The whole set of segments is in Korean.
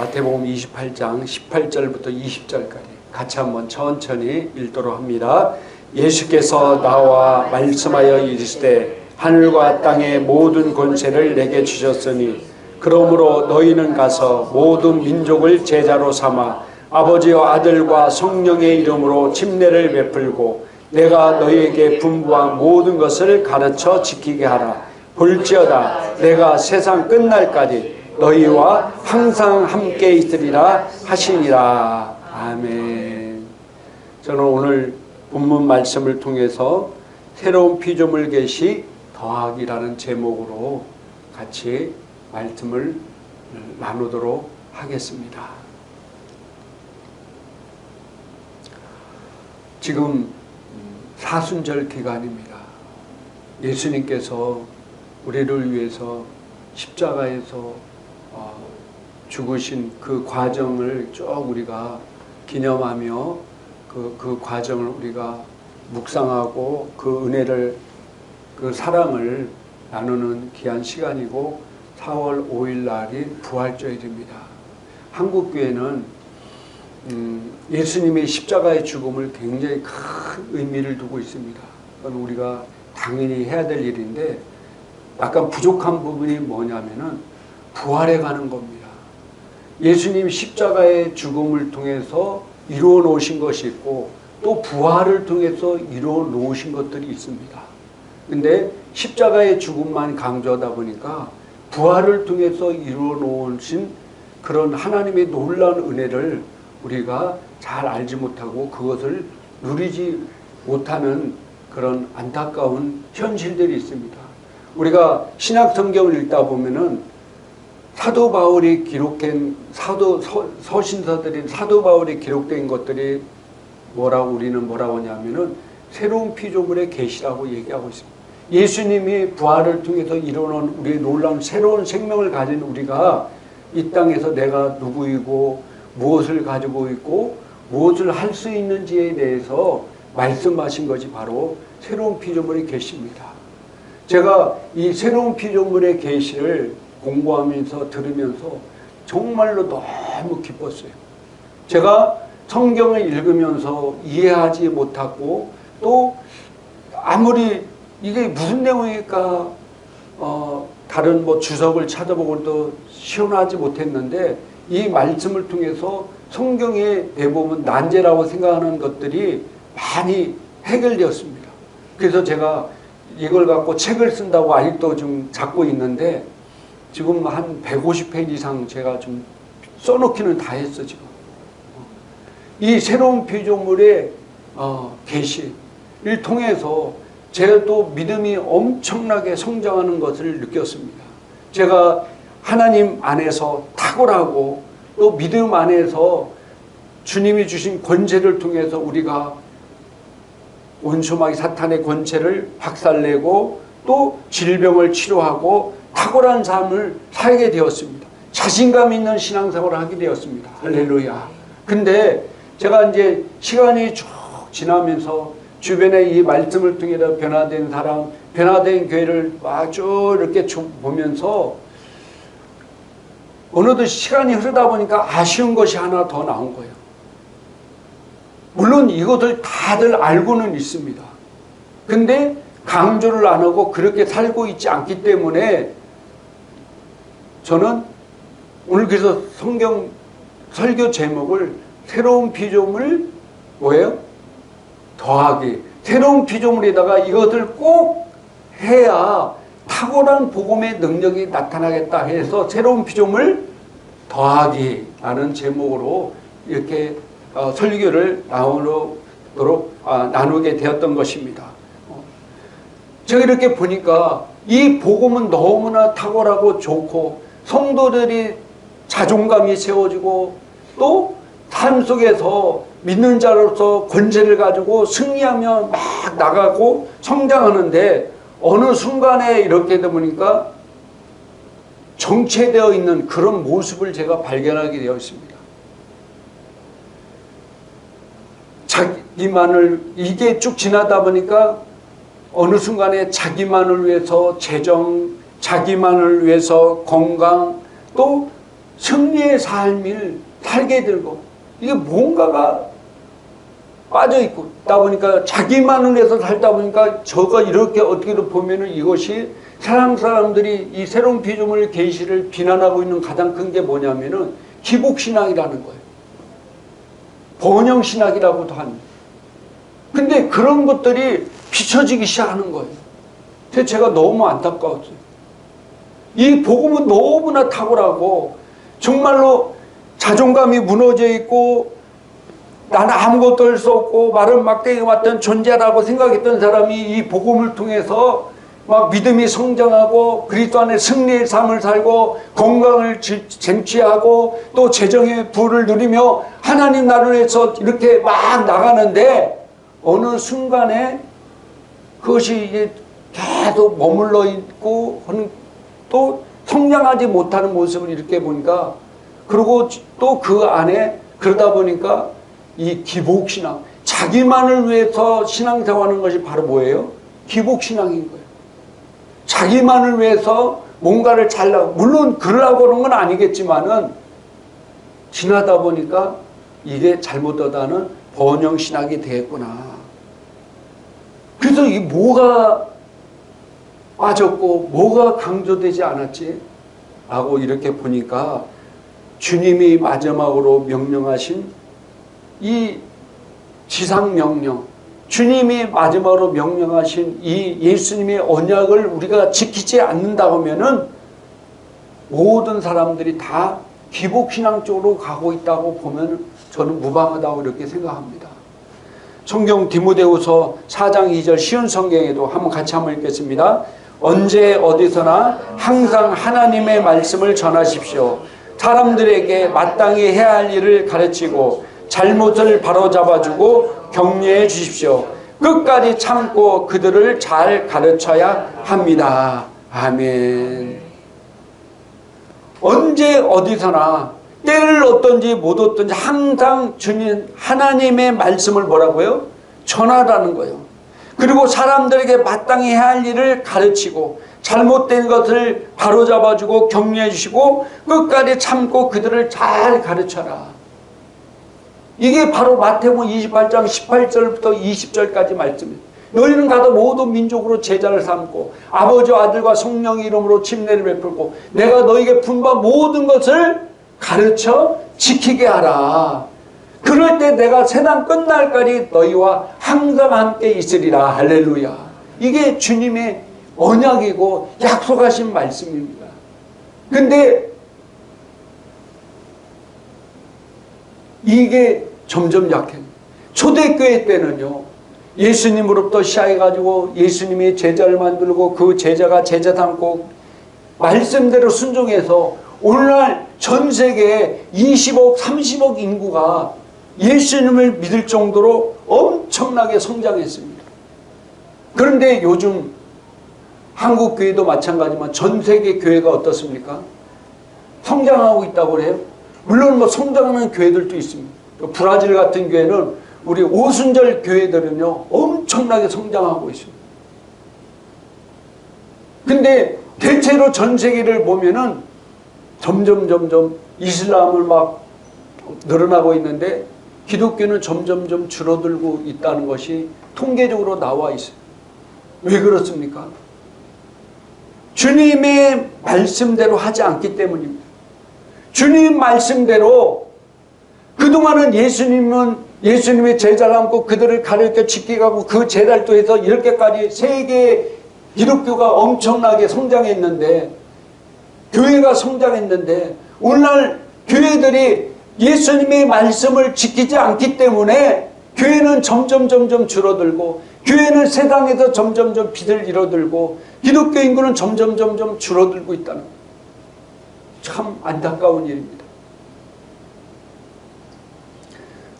마태복음 28장 18절부터 20절까지 같이 한번 천천히 읽도록 합니다. 예수께서 나와 말씀하여 이르시되 하늘과 땅의 모든 권세를 내게 주셨으니 그러므로 너희는 가서 모든 민족을 제자로 삼아 아버지와 아들과 성령의 이름으로 침례를 베풀고 내가 너희에게 분부한 모든 것을 가르쳐 지키게 하라. 볼지어다 내가 세상 끝날까지 너희와 항상 함께 있으리라 하시니라. 아멘. 저는 오늘 본문 말씀을 통해서 새로운 피조물 계시 더하기라는 제목으로 같이 말씀을 나누도록 하겠습니다. 지금 사순절 기간입니다. 예수님께서 우리를 위해서 십자가에서 죽으신 그 과정을 쭉 우리가 기념하며 그 과정을 우리가 묵상하고 그 은혜를, 그 사랑을 나누는 귀한 시간이고 4월 5일 날이 부활절입니다. 한국교회는 예수님의 십자가의 죽음을 굉장히 큰 의미를 두고 있습니다. 그건 우리가 당연히 해야 될 일인데 약간 부족한 부분이 뭐냐면은 부활해 가는 겁니다. 예수님 십자가의 죽음을 통해서 이루어 놓으신 것이 있고 또 부활을 통해서 이루어 놓으신 것들이 있습니다. 근데 십자가의 죽음만 강조하다 보니까 부활을 통해서 이루어 놓으신 그런 하나님의 놀라운 은혜를 우리가 잘 알지 못하고 그것을 누리지 못하는 그런 안타까운 현실들이 있습니다. 우리가 신약 성경을 읽다 보면은 사도 바울이 기록한 서신서들인 사도 바울이 기록된 것들이 우리는 뭐라고 하냐면은 새로운 피조물의 계시라고 얘기하고 있습니다. 예수님이 부활을 통해서 이루어놓은 우리의 놀라운 새로운 생명을 가진 우리가 이 땅에서 내가 누구이고 무엇을 가지고 있고 무엇을 할 수 있는지에 대해서 말씀하신 것이 바로 새로운 피조물의 계시입니다. 제가 이 새로운 피조물의 계시를 공부하면서 들으면서 정말로 너무 기뻤어요. 제가 성경을 읽으면서 이해하지 못하고 또 아무리 이게 무슨 내용일까 다른 주석을 찾아보고도 시원하지 못했는데 이 말씀을 통해서 성경의 대부분 난제라고 생각하는 것들이 많이 해결되었습니다. 그래서 제가 이걸 갖고 책을 쓴다고 아직도 좀 잡고 있는데 지금 한 150페이지 이상 제가 좀 써놓기는 다 했어 지금. 이 새로운 피조물의 계시를 통해서 제가 또 믿음이 엄청나게 성장하는 것을 느꼈습니다. 제가 하나님 안에서 탁월하고 또 믿음 안에서 주님이 주신 권세를 통해서 우리가 원수마귀 사탄의 권세를 박살내고 또 질병을 치료하고 탁월한 삶을 살게 되었습니다. 자신감 있는 신앙생활을 하게 되었습니다. 할렐루야. 근데 제가 이제 시간이 쭉 지나면서 주변에 이 말씀을 통해서 변화된 사람, 변화된 교회를 쭉 이렇게 보면서 어느덧 시간이 흐르다 보니까 아쉬운 것이 하나 더 나온 거예요. 물론 이것을 다들 알고는 있습니다. 근데 강조를 안 하고 그렇게 살고 있지 않기 때문에 저는 오늘 그래서 성경 설교 제목을 새로운 피조물 뭐예요? 더하기. 새로운 피조물에다가 이것을 꼭 해야 탁월한 복음의 능력이 나타나겠다 해서 새로운 피조물 더하기라는 제목으로 이렇게 설교를 나누게 되었던 것입니다. 제가 이렇게 보니까 이 복음은 너무나 탁월하고 좋고 성도들이 자존감이 세워지고 또 삶 속에서 믿는 자로서 권세를 가지고 승리하며 막 나가고 성장하는데 어느 순간에 이렇게 되다 보니까 정체되어 있는 그런 모습을 제가 발견하게 되었습니다. 자기만을 이게 쭉 지나다 보니까 어느 순간에 자기만을 위해서 재정, 자기만을 위해서 건강, 또 승리의 삶을 살게 되고 이게 뭔가가 빠져있고 있다 보니까 자기만을 위해서 살다 보니까 저가 이렇게 어떻게 보면은 이것이 세상 사람들이 이 새로운 피조물 계시를 비난하고 있는 가장 큰 게 뭐냐면은 기복신앙이라는 거예요. 번영신학이라고도 합니다. 근데 그런 것들이 비춰지기 시작하는 거예요. 그래서 제가 너무 안타까웠어요. 이 복음은 너무나 탁월하고 정말로 자존감이 무너져 있고 나는 아무것도 할 수 없고 마른 막대기 같은 존재라고 생각했던 사람이 이 복음을 통해서 막 믿음이 성장하고 그리스도 안에 승리의 삶을 살고 건강을 쟁취하고 또 재정의 부를 누리며 하나님 나라를 위해서 이렇게 막 나가는데 어느 순간에 그것이 이제 계속 머물러 있고 또 성장하지 못하는 모습을 이렇게 보니까 그리고 또 그 안에 그러다 보니까 이 기복신앙, 자기만을 위해서 신앙생활하는 것이 바로 뭐예요? 기복신앙인 거예요. 자기만을 위해서 뭔가를 잘라고, 물론 그러려고 하는 건 아니겠지만은 지나다 보니까 이게 잘못하다는 번영신학이 되겠구나. 그래서 이 뭐가 빠졌고 뭐가 강조되지 않았지? 하고 이렇게 보니까 주님이 마지막으로 명령하신 이 지상명령, 주님이 마지막으로 명령하신 이 예수님의 언약을 우리가 지키지 않는다고 하면은 모든 사람들이 다 기복신앙 쪽으로 가고 있다고 보면 저는 무방하다고 이렇게 생각합니다. 성경 디모데후서 4장 2절 쉬운 성경에도 같이 한번 읽겠습니다. 언제 어디서나 항상 하나님의 말씀을 전하십시오. 사람들에게 마땅히 해야 할 일을 가르치고 잘못을 바로잡아주고 격려해 주십시오. 끝까지 참고 그들을 잘 가르쳐야 합니다. 아멘. 언제 어디서나 때를 얻든지 못 얻든지 항상 주님 하나님의 말씀을 뭐라고요? 전하라는 거예요. 그리고 사람들에게 마땅히 해야 할 일을 가르치고 잘못된 것을 바로잡아주고 격려해 주시고 끝까지 참고 그들을 잘 가르쳐라. 이게 바로 마태복음 28장 18절부터 20절까지 말씀입니다. 너희는 가서 모든 민족으로 제자를 삼고 아버지와 아들과 성령의 이름으로 침례를 베풀고 내가 너희에게 분부한 모든 것을 가르쳐 지키게 하라. 그럴 때 내가 세상 끝날까지 너희와 항상 함께 있으리라. 할렐루야. 이게 주님의 언약이고 약속하신 말씀입니다. 근데 이게 점점 약해. 초대교회 때는요, 예수님으로부터 시작해가지고 예수님이 제자를 만들고 그 제자가 제자 삼고 말씀대로 순종해서 오늘날 전 세계에 20억, 30억 인구가 예수님을 믿을 정도로 엄청나게 성장했습니다. 그런데 요즘 한국 교회도 마찬가지지만 전 세계 교회가 어떻습니까? 성장하고 있다고 그래요. 물론 뭐 성장하는 교회들도 있습니다. 브라질 같은 교회는 우리 오순절 교회들은요 엄청나게 성장하고 있습니다. 근데 대체로 전 세계를 보면은 점점 이슬람을 막 늘어나고 있는데 기독교는 점점 줄어들고 있다는 것이 통계적으로 나와 있어요. 왜 그렇습니까? 주님의 말씀대로 하지 않기 때문입니다. 주님 말씀대로 그동안은 예수님의 제자를 삼고 그들을 가르쳐 지키게 하고 그 제자를 통해서 이렇게까지 세계 기독교가 엄청나게 성장했는데 교회가 성장했는데 오늘날 교회들이 예수님의 말씀을 지키지 않기 때문에 교회는 점점 줄어들고 교회는 세상에서 점점 빛을 잃어들고 기독교 인구는 점점 줄어들고 있다는 거예요. 참 안타까운 일입니다.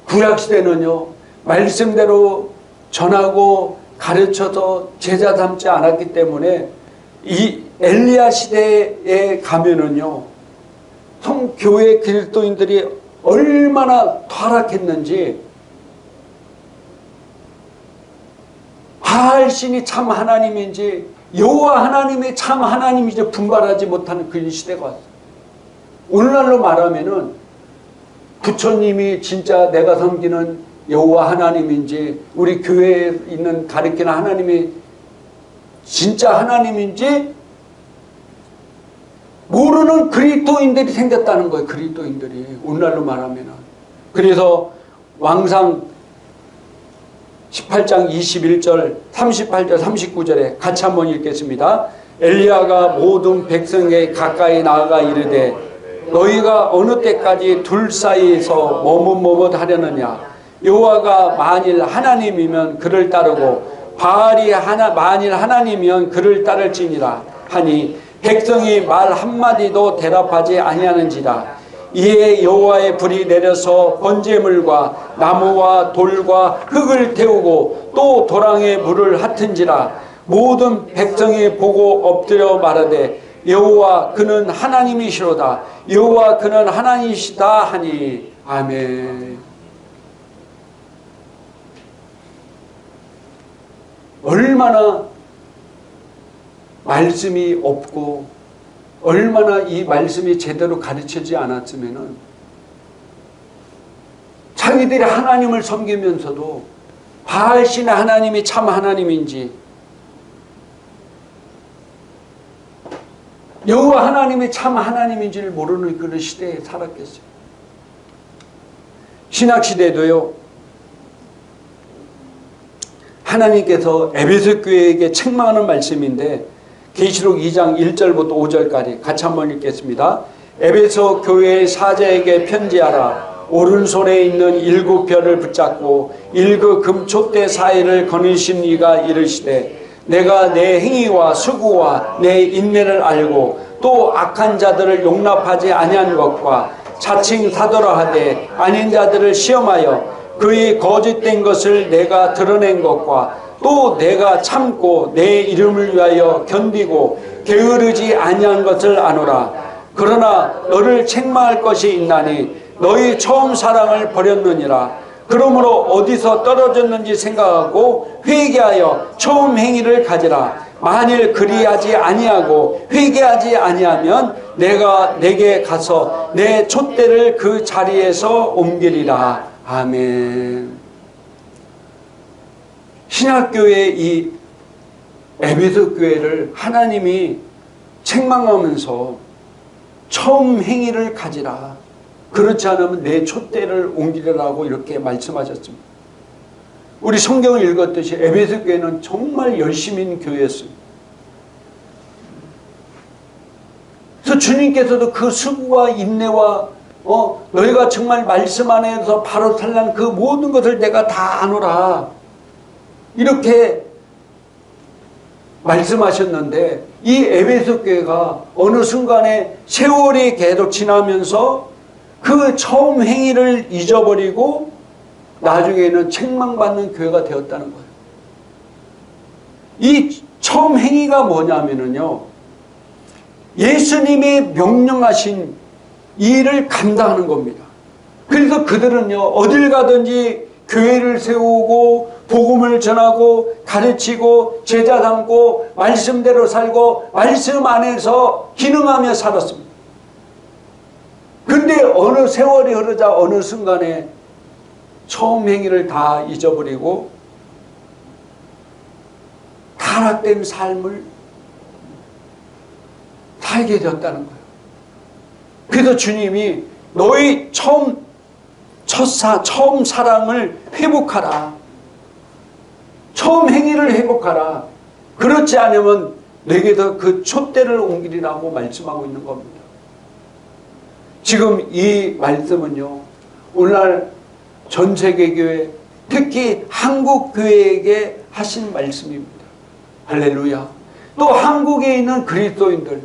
구약시대는요 말씀대로 전하고 가르쳐서 제자 삼지 않았기 때문에 이 엘리야 시대에 가면은요 교회 그리스도인들이 얼마나 타락했는지 바알신이 참 하나님인지 여호와 하나님이 참 하나님인지 분별하지 못하는 그런 시대가 왔어요. 오늘날로 말하면은 부처님이 진짜 내가 섬기는 여호와 하나님인지 우리 교회에 있는 가르치는 하나님이 진짜 하나님인지 모르는 그리스도인들이 생겼다는 거예요. 그리스도인들이 오늘날로 말하면은. 그래서 왕상 18장 21절 38절 39절에 같이 한번 읽겠습니다. 엘리야가 모든 백성에게 가까이 나아가 이르되 너희가 어느 때까지 둘 사이에서 머뭇머뭇하려느냐. 여호와가 만일 하나님이면 그를 따르고 바알이 만일 하나님이면 그를 따를지니라 하니 백성이 말 한마디도 대답하지 아니하는지라. 이에 여호와의 불이 내려서 번제물과 나무와 돌과 흙을 태우고 또 도랑에 물을 핫은지라. 모든 백성이 보고 엎드려 말하되 여호와 그는 하나님이시로다. 여호와 그는 하나님이시다 하니. 아멘. 얼마나 말씀이 없고 얼마나 이 말씀이 제대로 가르쳐지지 않았으면은 자기들이 하나님을 섬기면서도 바알신의 하나님이 참 하나님인지 여호와 하나님이 참 하나님인지를 모르는 그런 시대에 살았겠어요. 신학시대도요, 하나님께서 에베소 교회에게 책망하는 말씀인데 계시록 2장 1절부터 5절까지 같이 한번 읽겠습니다. 에베소 교회의 사자에게 편지하라. 오른손에 있는 7별을 붙잡고 7금 촛대 사이를 거느신 이가 이르시되 내가 내 행위와 수고와 내 인내를 알고 또 악한 자들을 용납하지 아니한 것과 자칭 사도라 하되 아닌 자들을 시험하여 그의 거짓된 것을 내가 드러낸 것과 또 내가 참고 내 이름을 위하여 견디고 게으르지 아니한 것을 아노라. 그러나 너를 책망할 것이 있나니 너희 처음 사랑을 버렸느니라. 그러므로 어디서 떨어졌는지 생각하고 회개하여 처음 행위를 가지라. 만일 그리하지 아니하고 회개하지 아니하면 내가 내게 가서 내 촛대를 그 자리에서 옮기리라. 아멘. 신약교회의 이 에베소 교회를 하나님이 책망하면서 처음 행위를 가지라. 그렇지 않으면 내 촛대를 옮기리라고 이렇게 말씀하셨습니다. 우리 성경을 읽었듯이 에베소 교회는 정말 열심인 교회였습니다. 그래서 주님께서도 그 수고와 인내와 너희가 정말 말씀 안에서 바로 살란 그 모든 것을 내가 다 아노라 이렇게 말씀하셨는데 이 에베소 교회가 어느 순간에 세월이 계속 지나면서 그 처음 행위를 잊어버리고 나중에는 책망받는 교회가 되었다는 거예요. 이 처음 행위가 뭐냐면요, 예수님이 명령하신 일을 감당하는 겁니다. 그래서 그들은요, 어딜 가든지 교회를 세우고 복음을 전하고 가르치고 제자 삼고 말씀대로 살고 말씀 안에서 기능하며 살았습니다. 근데 어느 세월이 흐르자 어느 순간에 처음 행위를 다 잊어버리고 타락된 삶을 살게 되었다는 거예요. 그래서 주님이 너희 처음 사랑을 회복하라. 처음 행위를 회복하라. 그렇지 않으면 내게서 그 촛대를 옮기리라고 말씀하고 있는 겁니다. 지금 이 말씀은요, 오늘날 전 세계 교회, 특히 한국 교회에게 하신 말씀입니다. 할렐루야. 또 한국에 있는 그리스도인들,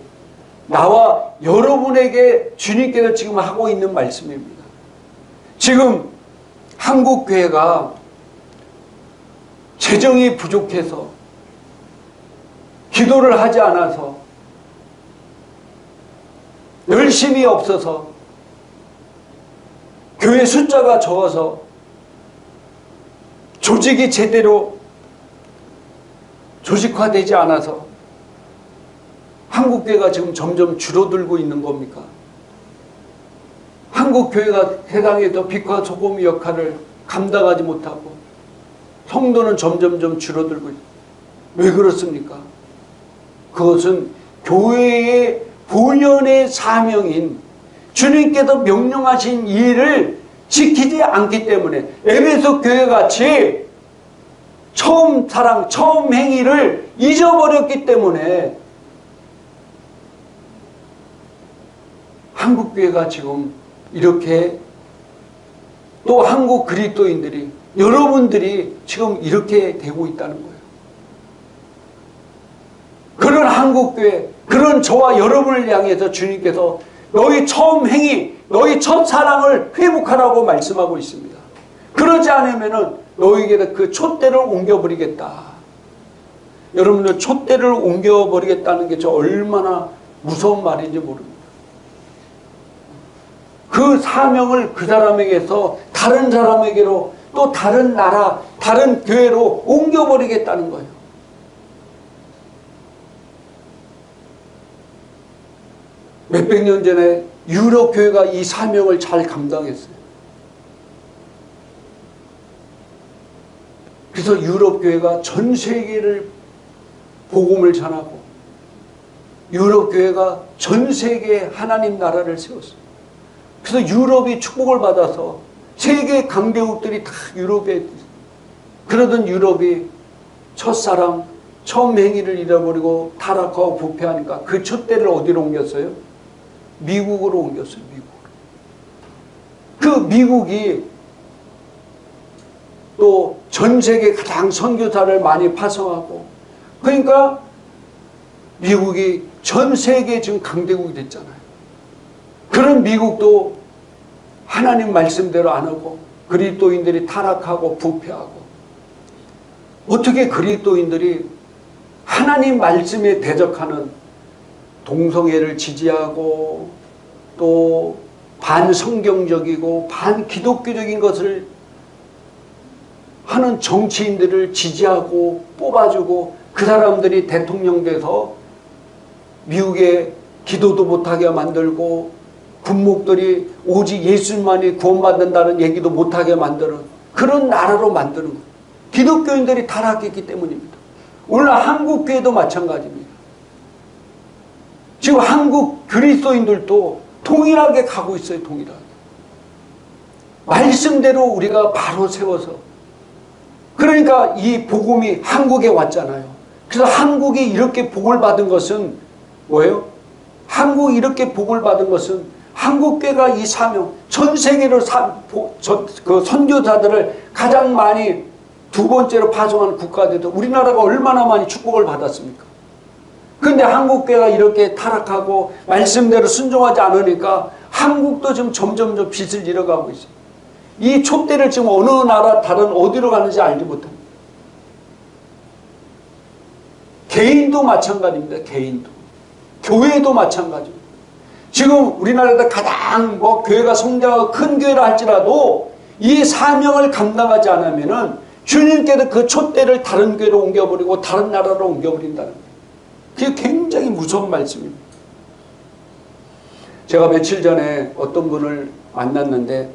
나와 여러분에게 주님께서 지금 하고 있는 말씀입니다. 지금 한국 교회가 재정이 부족해서 기도를 하지 않아서 열심히 없어서 교회 숫자가 적어서 조직이 제대로 조직화되지 않아서 한국교회가 지금 점점 줄어들고 있는 겁니까? 한국교회가 세상에서 빛과 소금의 역할을 감당하지 못하고 성도는 점점점 줄어들고 있어요. 왜 그렇습니까? 그것은 교회의 본연의 사명인 주님께서 명령하신 일을 지키지 않기 때문에 에베소 교회같이 처음 사랑, 처음 행위를 잊어버렸기 때문에 한국교회가 지금 이렇게 또 한국 그리스도인들이 여러분들이 지금 이렇게 되고 있다는 거예요. 그런 한국교회, 그런 저와 여러분을 향해서 주님께서 너희 처음 행위, 너희 첫 사랑을 회복하라고 말씀하고 있습니다. 그러지 않으면 너희에게 그 촛대를 옮겨버리겠다. 여러분들 촛대를 옮겨버리겠다는 게 저 얼마나 무서운 말인지 모릅니다. 그 사명을 그 사람에게서 다른 사람에게로 또 다른 나라, 다른 교회로 옮겨버리겠다는 거예요. 몇백 년 전에 유럽 교회가 이 사명을 잘 감당했어요. 그래서 유럽 교회가 전 세계를 복음을 전하고 유럽 교회가 전 세계에 하나님 나라를 세웠어요. 그래서 유럽이 축복을 받아서 세계 강대국들이 다 유럽에 그러던 유럽이 첫사랑 처음 행위를 잃어버리고 타락하고 부패하니까 그 촛대를 어디로 옮겼어요? 미국으로 옮겼어요. 미국으로. 그 미국이 또 전 세계 가장 선교사를 많이 파송하고 그러니까 미국이 전 세계 지금 강대국이 됐잖아요. 그런 미국도 하나님 말씀대로 안 하고 그리스도인들이 타락하고 부패하고 어떻게 그리스도인들이 하나님 말씀에 대적하는 동성애를 지지하고 또 반성경적이고 반기독교적인 것을 하는 정치인들을 지지하고 뽑아주고 그 사람들이 대통령 돼서 미국에 기도도 못하게 만들고 군목들이 오직 예수만이 구원받는다는 얘기도 못하게 만드는 그런 나라로 만드는 거예요. 기독교인들이 타락했기 때문입니다. 오늘 한국교회도 마찬가지입니다. 지금 한국 그리스도인들도 동일하게 가고 있어요. 동일하게. 말씀대로 우리가 바로 세워서 그러니까 이 복음이 한국에 왔잖아요. 그래서 한국이 이렇게 복을 받은 것은 뭐예요? 한국이 이렇게 복을 받은 것은 한국교회가 이 사명, 전 세계로 그 선교사들을 가장 많이 두 번째로 파송하는 국가들도 우리나라가 얼마나 많이 축복을 받았습니까? 그런데 한국교회가 이렇게 타락하고 말씀대로 순종하지 않으니까 한국도 지금 점점 빛을 잃어가고 있어요. 이 촛대를 지금 어느 나라 다른 어디로 가는지 알지 못합니다. 개인도 마찬가지입니다. 개인도. 교회도 마찬가지입니다. 지금 우리나라에서 가장 교회가 성장하고 큰 교회라 할지라도 이 사명을 감당하지 않으면은 주님께서 그 촛대를 다른 교회로 옮겨버리고 다른 나라로 옮겨버린다는 거예요. 그게 굉장히 무서운 말씀입니다. 제가 며칠 전에 어떤 분을 만났는데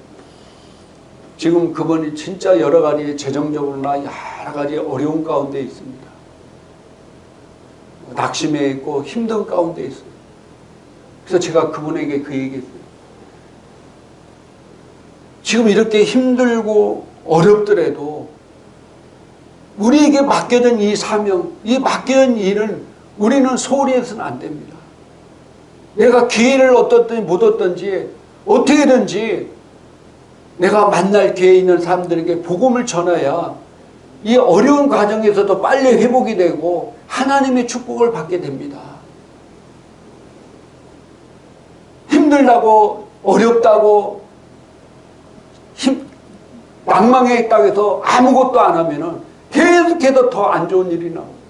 지금 그분이 진짜 여러 가지 재정적으로나 여러 가지 어려운 가운데 있습니다. 낙심해 있고 힘든 가운데 있어요. 그래서 제가 그분에게 그 얘기했어요. 지금 이렇게 힘들고 어렵더라도 우리에게 맡겨진 이 사명, 이 맡겨진 일은 우리는 소홀히 해서는 안 됩니다. 내가 기회를 얻었든지 못 얻든지 어떻게든지 내가 만날 기회 있는 사람들에게 복음을 전해야 이 어려운 과정에서도 빨리 회복이 되고 하나님의 축복을 받게 됩니다. 힘들다고 어렵다고 낭망해 있다고 해서 아무것도 안 하면은 계속해서 더 안 좋은 일이 나오고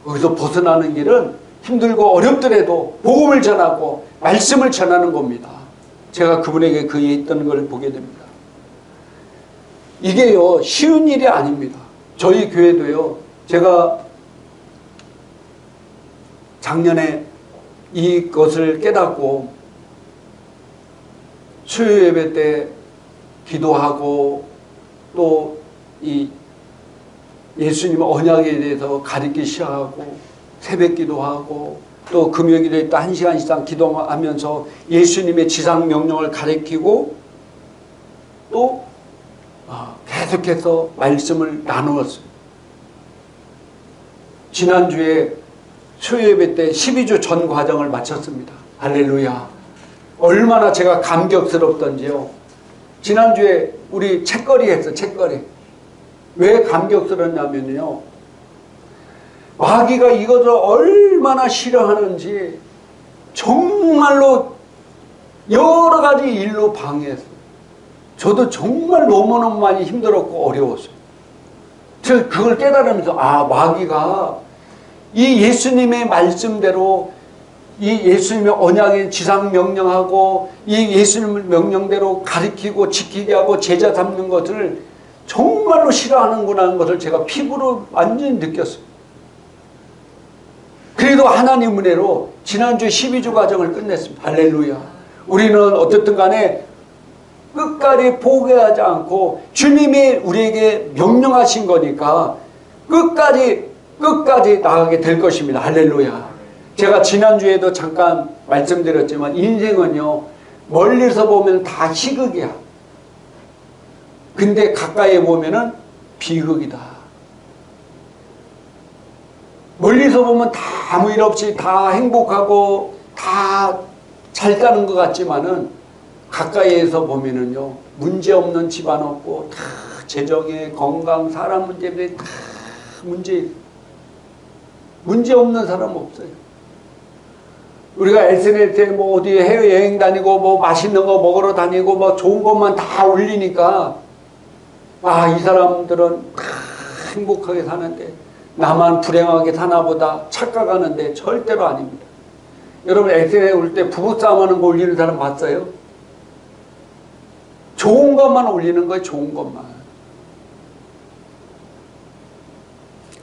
거기서 벗어나는 길은 힘들고 어렵더라도 복음을 전하고 말씀을 전하는 겁니다. 제가 그분에게 그 했던 걸 보게 됩니다. 이게요 쉬운 일이 아닙니다. 저희 교회도요 제가 작년에 이것을 깨닫고 수요 예배 때 기도하고 또 이 예수님 언약에 대해서 가르치기 시작하고 새벽 기도하고 또 금요일에 또 1시간 이상 기도하면서 예수님의 지상 명령을 가르치고 또 계속해서 말씀을 나누었어요. 지난주에 수요 예배 때 12주 전 과정을 마쳤습니다. 할렐루야. 얼마나 제가 감격스럽던지요. 지난주에 우리 책거리 했어. 책거리. 왜 감격스럽냐면요, 마귀가 이것을 얼마나 싫어하는지 정말로 여러 가지 일로 방해했어요. 저도 정말 너무너무 많이 힘들었고 어려웠어요. 제가 그걸 깨달으면서 마귀가 이 예수님의 말씀대로 이 예수님의 언약의 지상 명령하고 이 예수님의 명령대로 가르치고 지키게 하고 제자 삼는 것을 정말로 싫어하는구나 하는 것을 제가 피부로 완전히 느꼈어요. 그래도 하나님 은혜로 지난주에 12주 과정을 끝냈습니다. 할렐루야. 우리는 어떻든 간에 끝까지 포기하지 않고 주님이 우리에게 명령하신 거니까 끝까지 나가게 될 것입니다. 할렐루야. 제가 지난주에도 잠깐 말씀드렸지만 인생은요, 멀리서 보면 다 희극이야. 근데 가까이 보면은 비극이다. 멀리서 보면 다 아무 일 없이 다 행복하고 다 잘 사는 것 같지만은 가까이에서 보면은요, 문제 없는 집안 없고 다 재정에 건강 사람 문제에 다 문제 없는 사람 없어요. 우리가 SNS에 뭐 어디 해외여행 다니고 뭐 맛있는 거 먹으러 다니고 뭐 좋은 것만 다 올리니까 이 사람들은 다 행복하게 사는데 나만 불행하게 사나보다 착각하는데 절대로 아닙니다. 여러분 SNS에 올 때 부부싸움 하는 거 올리는 사람 봤어요? 좋은 것만 올리는 거예요. 좋은 것만.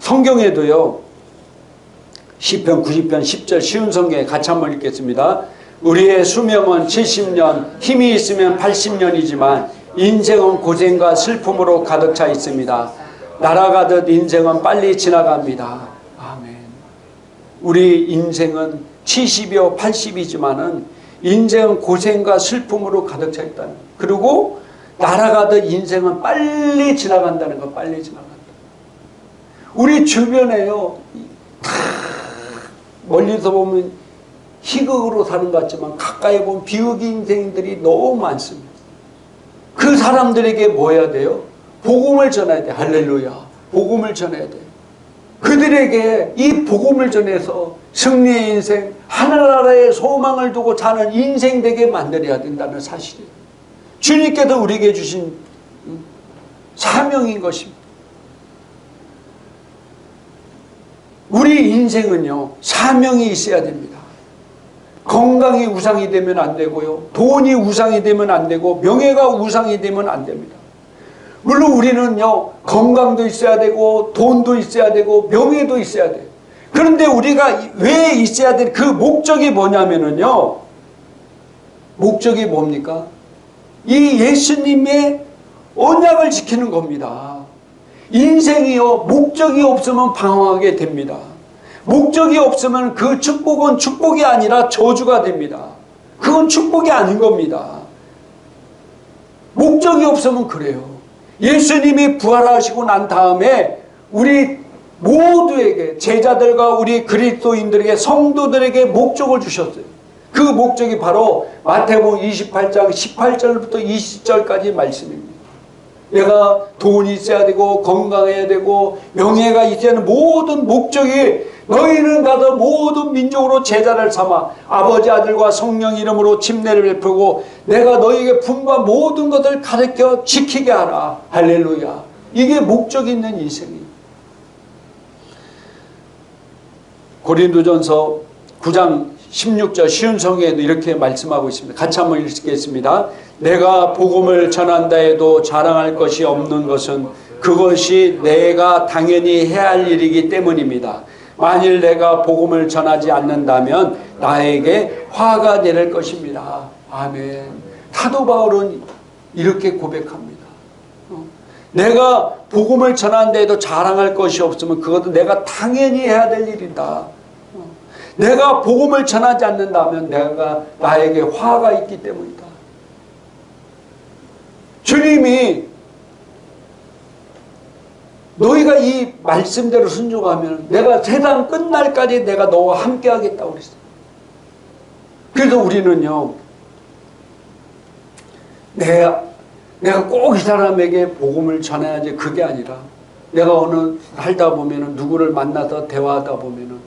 성경에도요, 시편 90편 10절 쉬운 성경에 같이 한번 읽겠습니다. 우리의 수명은 70년, 힘이 있으면 80년이지만 인생은 고생과 슬픔으로 가득 차 있습니다. 날아가듯 인생은 빨리 지나갑니다. 아멘. 우리 인생은 70이요 80이지만은 인생은 고생과 슬픔으로 가득 차 있다는 거. 그리고 날아가듯 인생은 빨리 지나간다는 거. 빨리 지나간다. 우리 주변에요, 다 멀리서 보면 희극으로 사는 것 같지만 가까이 보면 비극의 인생들이 너무 많습니다. 그 사람들에게 뭐 해야 돼요? 복음을 전해야 돼. 할렐루야. 복음을 전해야 돼. 그들에게 이 복음을 전해서 승리의 인생, 하늘나라의 소망을 두고 사는 인생 되게 만들어야 된다는 사실이에요. 주님께서 우리에게 주신 사명인 것입니다. 우리 인생은요, 사명이 있어야 됩니다. 건강이 우상이 되면 안 되고요, 돈이 우상이 되면 안 되고, 명예가 우상이 되면 안 됩니다. 물론 우리는요, 건강도 있어야 되고, 돈도 있어야 되고, 명예도 있어야 돼요. 그런데 우리가 왜 있어야 될 그 목적이 뭐냐면요, 목적이 뭡니까? 이 예수님의 언약을 지키는 겁니다. 인생이요, 목적이 없으면 방황하게 됩니다. 목적이 없으면 그 축복은 축복이 아니라 저주가 됩니다. 그건 축복이 아닌 겁니다. 목적이 없으면 그래요. 예수님이 부활하시고 난 다음에 우리 모두에게, 제자들과 우리 그리스도인들에게, 성도들에게 목적을 주셨어요. 그 목적이 바로 마태복음 28장 18절부터 20절까지 말씀입니다. 내가 돈이 있어야 되고, 건강해야 되고, 명예가 있어야 하는 모든 목적이, 너희는 가서 모든 민족으로 제자를 삼아 아버지, 아들과 성령 이름으로 침례를 베푸고 내가 너희에게 분부한 모든 것을 가르쳐 지키게 하라. 할렐루야. 이게 목적 있는 인생이에요. 고린도전서 9장 16절 쉬운 성경에도 이렇게 말씀하고 있습니다. 같이 한번 읽겠습니다. 내가 복음을 전한다 해도 자랑할 것이 없는 것은 그것이 내가 당연히 해야 할 일이기 때문입니다. 만일 내가 복음을 전하지 않는다면 나에게 화가 될 것입니다. 아멘. 사도 바울은 이렇게 고백합니다. 내가 복음을 전하는데도 자랑할 것이 없으면 그것도 내가 당연히 해야 될 일이다. 내가 복음을 전하지 않는다면 나에게 화가 있기 때문이다. 주님이 너희가 이 말씀대로 순종하면 내가 세상 끝날까지 내가 너와 함께 하겠다고 그랬어요. 그래서 우리는요, 내가 꼭 이 사람에게 복음을 전해야지 그게 아니라 내가 어느 살다 보면은 누구를 만나서 대화하다 보면은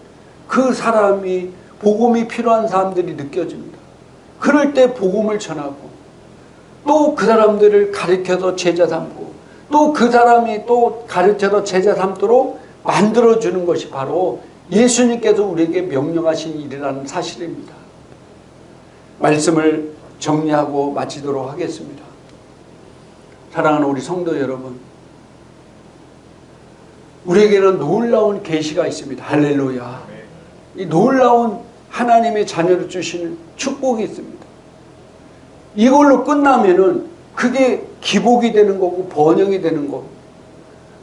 그 사람이 복음이 필요한 사람들이 느껴집니다. 그럴 때 복음을 전하고 또 그 사람들을 가르쳐서 제자 삼고 또 그 사람이 또 가르쳐서 제자 삼도록 만들어주는 것이 바로 예수님께서 우리에게 명령하신 일이라는 사실입니다. 말씀을 정리하고 마치도록 하겠습니다. 사랑하는 우리 성도 여러분, 우리에게는 놀라운 계시가 있습니다. 할렐루야. 이 놀라운 하나님의 자녀를 주시는 축복이 있습니다. 이걸로 끝나면은 그게 기복이 되는 거고 번영이 되는 거고.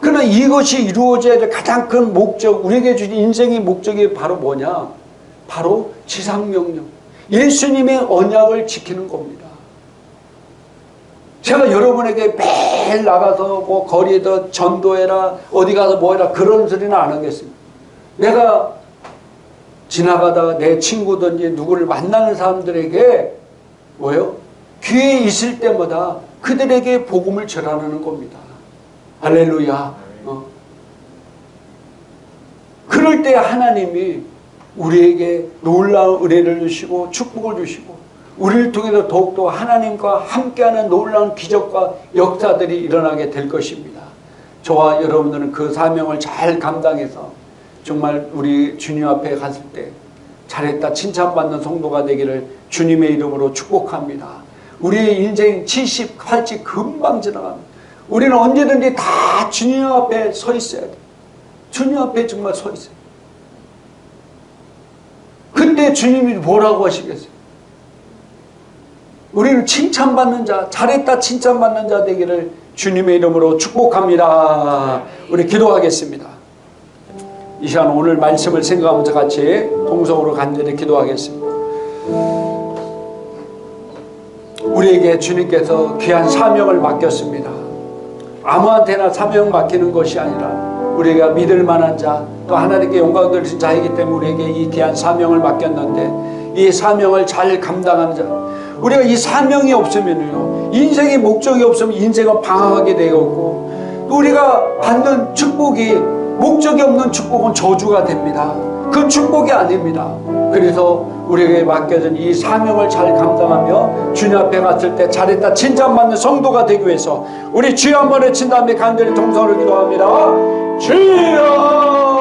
그러나 이것이 이루어져야 될 가장 큰 목적, 우리에게 주신 인생의 목적이 바로 뭐냐? 바로 지상명령, 예수님의 언약을 지키는 겁니다. 제가 여러분에게 매일 나가서 뭐 거리에다 전도해라, 어디 가서 뭐 해라, 그런 소리는 안 하겠습니다. 내가 지나가다가 내 친구든지 누구를 만나는 사람들에게 뭐예요? 기회 있을 때마다 그들에게 복음을 전하는 겁니다. 할렐루야. 그럴 때 하나님이 우리에게 놀라운 은혜를 주시고 축복을 주시고 우리를 통해서 더욱더 하나님과 함께하는 놀라운 기적과 역사들이 일어나게 될 것입니다. 저와 여러분들은 그 사명을 잘 감당해서 정말 우리 주님 앞에 갔을 때 잘했다 칭찬받는 성도가 되기를 주님의 이름으로 축복합니다. 우리의 인생 70, 80 금방 지나갑니다. 우리는 언제든지 다 주님 앞에 서 있어야 돼요. 주님 앞에 정말 서 있어요. 그때 주님이 뭐라고 하시겠어요? 우리는 칭찬받는 자, 잘했다 칭찬받는 자 되기를 주님의 이름으로 축복합니다. 우리 기도하겠습니다. 이 시간 오늘 말씀을 생각하면서 같이 동성으로 간절히 기도하겠습니다. 우리에게 주님께서 귀한 사명을 맡겼습니다. 아무한테나 사명 맡기는 것이 아니라 우리가 믿을 만한 자, 또 하나님께 영광 돌리신 자이기 때문에 우리에게 이 귀한 사명을 맡겼는데 이 사명을 잘 감당하는 자, 우리가 이 사명이 없으면요, 인생의 목적이 없으면 인생은 방황하게 되었고, 우리가 받는 축복이 목적이 없는 축복은 저주가 됩니다. 그건 축복이 아닙니다. 그래서 우리에게 맡겨진 이 사명을 잘 감당하며 주님 앞에 갔을 때 잘했다 칭찬받는 성도가 되기 위해서 우리 주여 한번 외친 다음에 간절히 동성으로 기도합니다. 주여